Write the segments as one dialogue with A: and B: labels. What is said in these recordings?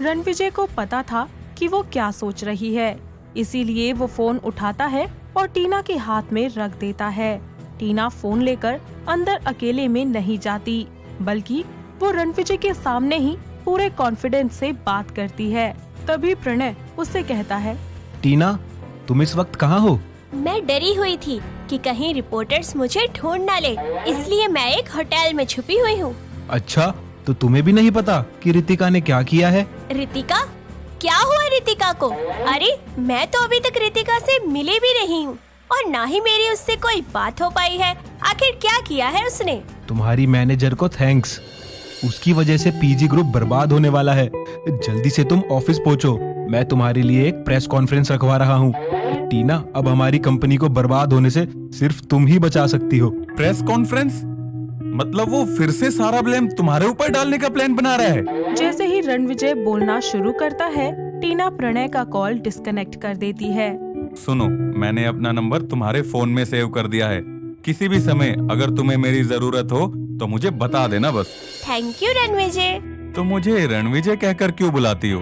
A: रणविजय को पता था कि वो क्या सोच रही है, इसीलिए वो फोन उठाता है और टीना के हाथ में रख देता है। टीना फोन लेकर अंदर अकेले में नहीं जाती, बल्कि वो रणविजय के सामने ही पूरे कॉन्फिडेंस से बात करती है। तभी प्रणय उससे कहता है,
B: टीना, तुम इस वक्त कहाँ हो?
C: मैं डरी हुई थी कि कहीं रिपोर्टर्स मुझे ढूंढ ना ले, इसलिए मैं एक होटल में छुपी हुई हूँ।
B: अच्छा, तो तुम्हें भी नहीं पता कि रितिका ने क्या किया है?
C: रितिका? क्या हुआ रितिका को? अरे मैं तो अभी तक रितिका से मिली भी नहीं हूँ और ना ही मेरी उससे कोई बात हो पाई है। आखिर क्या किया है उसने?
B: तुम्हारी मैनेजर को थैंक्स। उसकी वजह से पीजी ग्रुप बर्बाद होने वाला है। जल्दी से तुम ऑफिस पहुँचो, मैं तुम्हारे लिए एक प्रेस कॉन्फ्रेंस रखवा रहा हूँ। टीना, अब हमारी कंपनी को बर्बाद होने से सिर्फ तुम ही बचा सकती हो।
D: Press conference? मतलब वो फिर से सारा ब्लेम तुम्हारे ऊपर डालने का प्लान बना रहा है?
A: जैसे ही रणविजय बोलना शुरू करता है, टीना प्रणय का कॉल डिस्कनेक्ट कर देती है।
D: सुनो, मैंने अपना नंबर तुम्हारे फोन में सेव कर दिया है। किसी भी समय अगर तुम्हें मेरी जरूरत हो तो मुझे बता देना बस।
C: Thank you Ranvijay.
D: तो मुझे रणविजय कहकर क्यों बुलाती हो?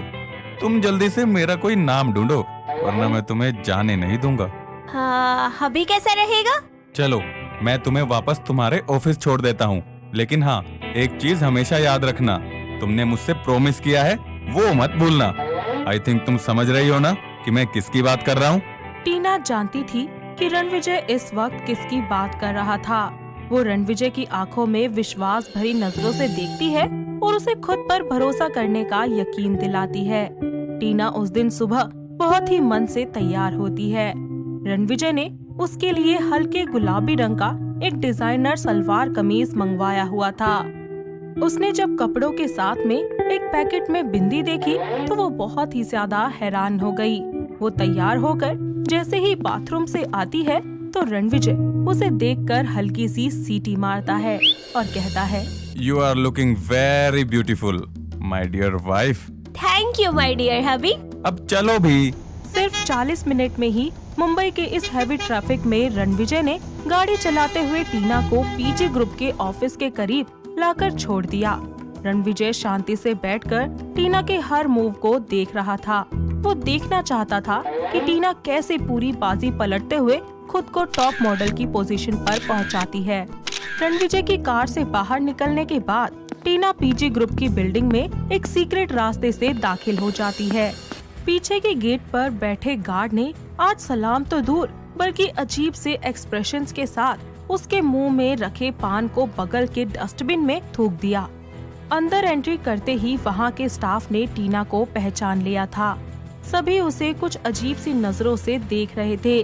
D: तुम जल्दी से मेरा कोई नाम ढूंढो, वरना मैं तुम्हें जाने नहीं दूंगा।
C: हाँ, अभी कैसा रहेगा?
D: चलो, मैं तुम्हें वापस तुम्हारे ऑफिस छोड़ देता हूँ, लेकिन हाँ, एक चीज हमेशा याद रखना, तुमने मुझसे प्रॉमिस किया है वो मत भूलना। आई थिंक तुम समझ रही हो ना कि मैं किसकी बात कर रहा हूँ?
A: टीना जानती थी कि रणविजय इस वक्त किसकी बात कर रहा था। वो रणविजय की आंखों में विश्वास भरी नजरों से देखती है और उसे खुद पर भरोसा करने का यकीन दिलाती है। टीना उस दिन सुबह बहुत ही मन से तैयार होती है। रणविजय ने उसके लिए हल्के गुलाबी रंग का एक डिजाइनर सलवार कमीज मंगवाया हुआ था। उसने जब कपड़ों के साथ में एक पैकेट में बिंदी देखी तो वो बहुत ही ज्यादा हैरान हो गई। वो तैयार होकर जैसे ही बाथरूम से आती है तो रणविजय उसे देखकर हल्की सी सीटी मारता है और कहता है,
D: you are looking very beautiful my dear wife.
C: Thank you my dear hubby.
D: अब चलो भी।
A: सिर्फ 40 मिनट में ही मुंबई के इस हैवी ट्रैफिक में रणविजय ने गाड़ी चलाते हुए टीना को पीजी ग्रुप के ऑफिस के करीब लाकर छोड़ दिया। रणविजय शांति से बैठकर टीना के हर मूव को देख रहा था। वो देखना चाहता था कि टीना कैसे पूरी बाजी पलटते हुए खुद को टॉप मॉडल की पोजीशन पर पहुंचाती है। रणविजय की कार से बाहर निकलने के बाद टीना पीजी ग्रुप की बिल्डिंग में एक सीक्रेट रास्ते से दाखिल हो जाती है। पीछे के गेट पर बैठे गार्ड ने आज सलाम तो दूर बल्कि अजीब से एक्सप्रेशंस के साथ उसके मुंह में रखे पान को बगल के डस्टबिन में थूक दिया। अंदर एंट्री करते ही वहाँ के स्टाफ ने टीना को पहचान लिया था। सभी उसे कुछ अजीब सी नजरों से देख रहे थे।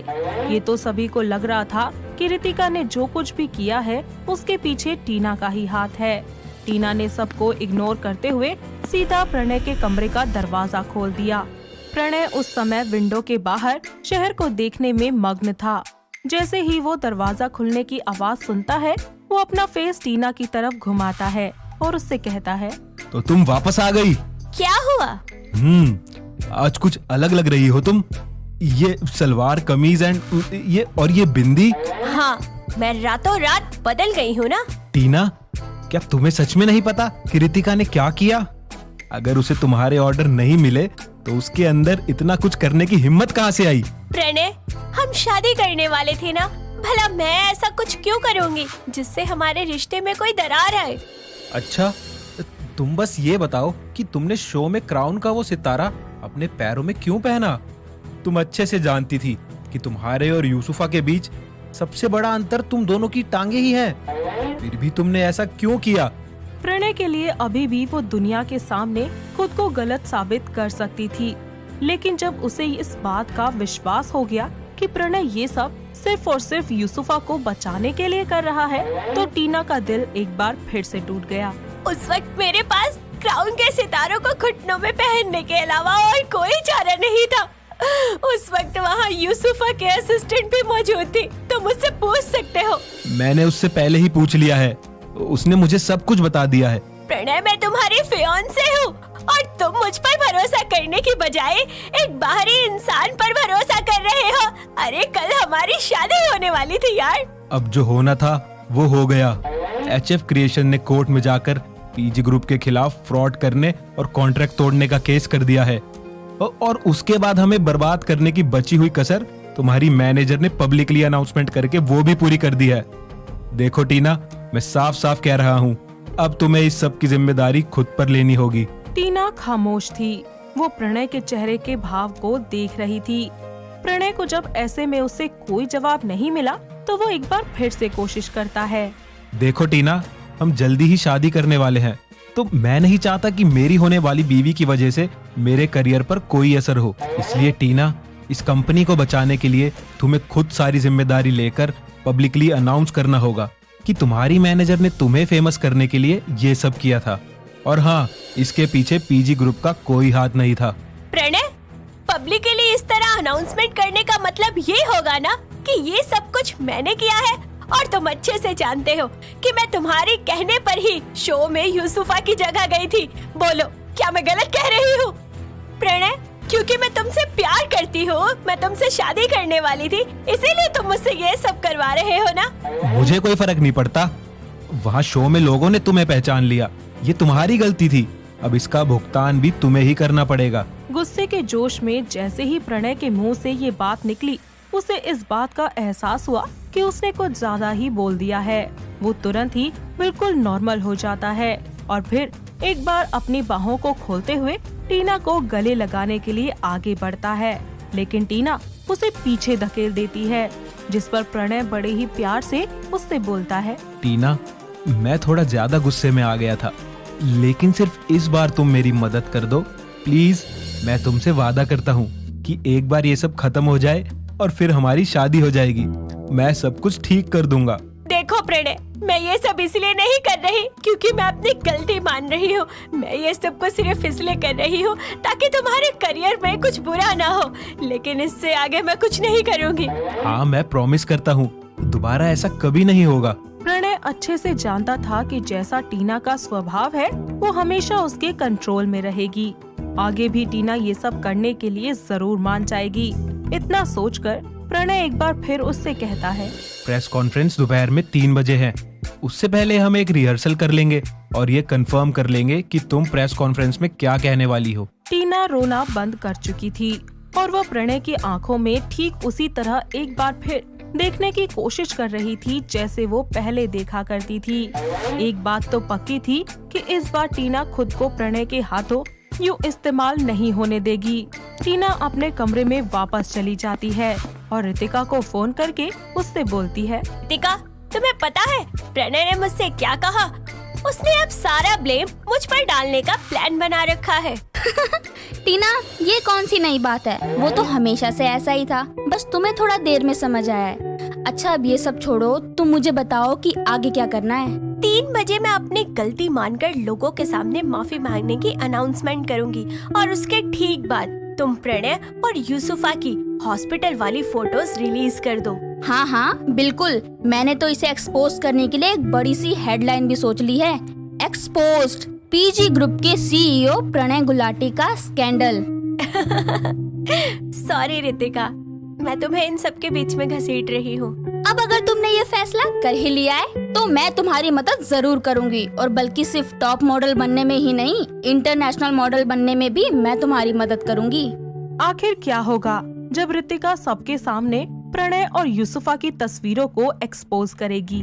A: ये तो सभी को लग रहा था कि रितिका ने जो कुछ भी किया है उसके पीछे टीना का ही हाथ है। टीना ने सबको इग्नोर करते हुए सीधा प्रणय के कमरे का दरवाजा खोल दिया। प्रणय उस समय विंडो के बाहर शहर को देखने में मग्न था। जैसे ही वो दरवाजा खुलने की आवाज सुनता है, वो अपना फेस टीना की तरफ घुमाता है और उससे कहता है,
B: तो तुम वापस आ गई?
C: क्या हुआ?
B: आज कुछ अलग लग रही हो तुम। ये सलवार कमीज एंड ये बिंदी।
C: हाँ, मैं रातों रात बदल गई हूँ ना।
B: टीना, क्या तुम्हें सच में नहीं पता कि रितिका ने क्या किया? अगर उसे तुम्हारे ऑर्डर नहीं मिले तो उसके अंदर इतना कुछ करने की हिम्मत कहाँ से आई?
C: प्रणय, हम शादी करने वाले थे ना, भला मैं ऐसा कुछ क्यों करूँगी जिससे हमारे रिश्ते में कोई दरार आए?
B: अच्छा, तुम बस ये बताओ कि तुमने शो में क्राउन का वो सितारा अपने पैरों में क्यों पहना? तुम अच्छे से जानती थी कि तुम्हारे और यूसुफा के बीच सबसे बड़ा अंतर तुम दोनों की टांगे ही हैं। फिर भी तुमने ऐसा क्यों किया?
A: प्रणय के लिए अभी भी वो दुनिया के सामने खुद को गलत साबित कर सकती थी, लेकिन जब उसे इस बात का विश्वास हो गया कि प्रणय ये सब सिर्फ और सिर्फ यूसुफा को बचाने के लिए कर रहा है, तो टीना का दिल एक बार फिर से टूट गया।
C: उस वक्त मेरे पास क्राउन के सितारों को घुटनों में पहनने के अलावा और कोई चारा नहीं था। उस वक्त वहाँ यूसुफा के असिस्टेंट भी मौजूद थी, तुम मुझसे पूछ सकते हो।
B: मैंने उससे पहले ही पूछ लिया है, उसने मुझे सब कुछ बता दिया है।
C: प्रणय, मैं तुम्हारी फियांसे हूँ और तुम मुझ पर भरोसा करने की बजाय एक बाहरी इंसान पर भरोसा कर रहे हो। अरे कल हमारी शादी होने वाली थी यार।
B: अब जो होना था वो हो गया। एचएफ क्रिएशन ने कोर्ट में जाकर पीजी ग्रुप के खिलाफ फ्रॉड करने और कॉन्ट्रैक्ट तोड़ने का केस कर दिया है। और उसके बाद हमें बर्बाद करने की बची हुई कसर तुम्हारी मैनेजर ने पब्लिकली अनाउंसमेंट करके वो भी पूरी कर दी है। देखो टीना, मैं साफ साफ कह रहा हूँ, अब तुम्हें इस सब की जिम्मेदारी खुद पर लेनी होगी।
A: टीना खामोश थी। वो प्रणय के चेहरे के भाव को देख रही थी। प्रणय को जब ऐसे में उससे कोई जवाब नहीं मिला तो वो एक बार फिर से कोशिश करता है।
B: देखो टीना, हम जल्दी ही शादी करने वाले हैं, तो मैं नहीं चाहता कि मेरी होने वाली बीवी की वजह से मेरे करियर पर कोई असर हो। इसलिए टीना, इस कंपनी को बचाने के लिए तुम्हें खुद सारी जिम्मेदारी लेकर पब्लिकली अनाउंस करना होगा कि तुम्हारी मैनेजर ने तुम्हें फेमस करने के लिए ये सब किया था। और हाँ, इसके पीछे पीजी ग्रुप का कोई हाथ नहीं था।
C: प्रणय, पब्लिकली इस तरह अनाउंसमेंट करने का मतलब ये होगा ना कि ये सब कुछ मैंने किया है, और तुम अच्छे से जानते हो कि मैं तुम्हारे कहने पर ही शो में यूसुफा की जगह गई थी। बोलो, क्या मैं गलत कह रही हूँ? प्रणय, क्योंकि मैं तुमसे प्यार करती हूँ, मैं तुमसे शादी करने वाली थी, इसीलिए तुम मुझसे ये सब करवा रहे हो ना?
B: मुझे कोई फर्क नहीं पड़ता। वहाँ शो में लोगों ने तुम्हें पहचान लिया, ये तुम्हारी गलती थी। अब इसका भुगतान भी तुम्हें ही करना पड़ेगा।
A: गुस्से के जोश में जैसे ही प्रणय के मुंह से ये बात निकली, उसे इस बात का एहसास हुआ कि उसने कुछ ज्यादा ही बोल दिया है। वो तुरंत ही बिल्कुल नॉर्मल हो जाता है और फिर एक बार अपनी बाहों को खोलते हुए टीना को गले लगाने के लिए आगे बढ़ता है, लेकिन टीना उसे पीछे धकेल देती है, जिस पर प्रणय बड़े ही प्यार से उससे बोलता है।
B: टीना, मैं थोड़ा ज्यादा गुस्से में आ गया था, लेकिन सिर्फ इस बार तुम मेरी मदद कर दो प्लीज। मैं तुमसे वादा करता हूँ कि एक बार ये सब खत्म हो जाए और फिर हमारी शादी हो जाएगी। मैं सब कुछ ठीक कर दूंगा।
C: देखो प्रणय, मैं ये सब इसलिए नहीं कर रही क्योंकि मैं अपनी गलती मान रही हूँ। मैं ये सब को सिर्फ इसलिए कर रही हूँ ताकि तुम्हारे करियर में कुछ बुरा ना हो, लेकिन इससे आगे मैं कुछ नहीं करूँगी।
B: हाँ, मैं प्रॉमिस करता हूँ, दोबारा ऐसा कभी नहीं होगा।
A: प्रणय अच्छे से जानता था कि जैसा टीना का स्वभाव है वो हमेशा उसके कंट्रोल में रहेगी। आगे भी टीना ये सब करने के लिए जरूर मान जाएगी। इतना सोचकर प्रणय एक बार फिर उससे कहता है,
B: प्रेस कॉन्फ्रेंस दोपहर में 3 बजे है। उससे पहले हम एक रिहर्सल कर लेंगे और ये कंफर्म कर लेंगे कि तुम प्रेस कॉन्फ्रेंस में क्या कहने वाली हो।
A: टीना रोना बंद कर चुकी थी और वो प्रणय की आंखों में ठीक उसी तरह एक बार फिर देखने की कोशिश कर रही थी जैसे वो पहले देखा करती थी। एक बात तो पक्की थी कि इस बार टीना खुद को प्रणय के हाथों यूं इस्तेमाल नहीं होने देगी। टीना अपने कमरे में वापस चली जाती है और रितिका को फोन करके उससे बोलती है,
C: रितिका, तुम्हें पता है प्रणय ने मुझसे क्या कहा? उसने अब सारा ब्लेम मुझ पर डालने का प्लान बना रखा है।
E: टीना, ये कौन सी नई बात है? वो तो हमेशा से ऐसा ही था, बस तुम्हें थोड़ा देर में समझ आया है। अच्छा, अब ये सब छोड़ो, तुम मुझे बताओ कि आगे क्या करना है।
C: 3 बजे मैं अपनी गलती मानकर लोगों के सामने माफी मांगने की अनाउंसमेंट करूंगी और उसके ठीक बाद तुम प्रणय और यूसुफा की हॉस्पिटल वाली फोटोज रिलीज कर दो।
E: हाँ हाँ बिल्कुल, मैंने तो इसे एक्सपोज करने के लिए एक बड़ी सी हेडलाइन भी सोच ली है। एक्सपोज्ड, पीजी ग्रुप के सीईओ प्रणय गुलाटी का स्कैंडल।
C: सॉरी रितिका, मैं तुम्हें इन सब के बीच में घसीट रही हूँ।
E: अब अगर तुमने ये फैसला कर ही लिया है तो मैं तुम्हारी मदद जरूर करूंगी, और बल्कि सिर्फ टॉप मॉडल बनने में ही नहीं, इंटरनेशनल मॉडल बनने में भी मैं तुम्हारी मदद करूंगी।
A: आखिर क्या होगा जब रितिका सबके सामने प्रणय और यूसुफा की तस्वीरों को एक्सपोज करेगी।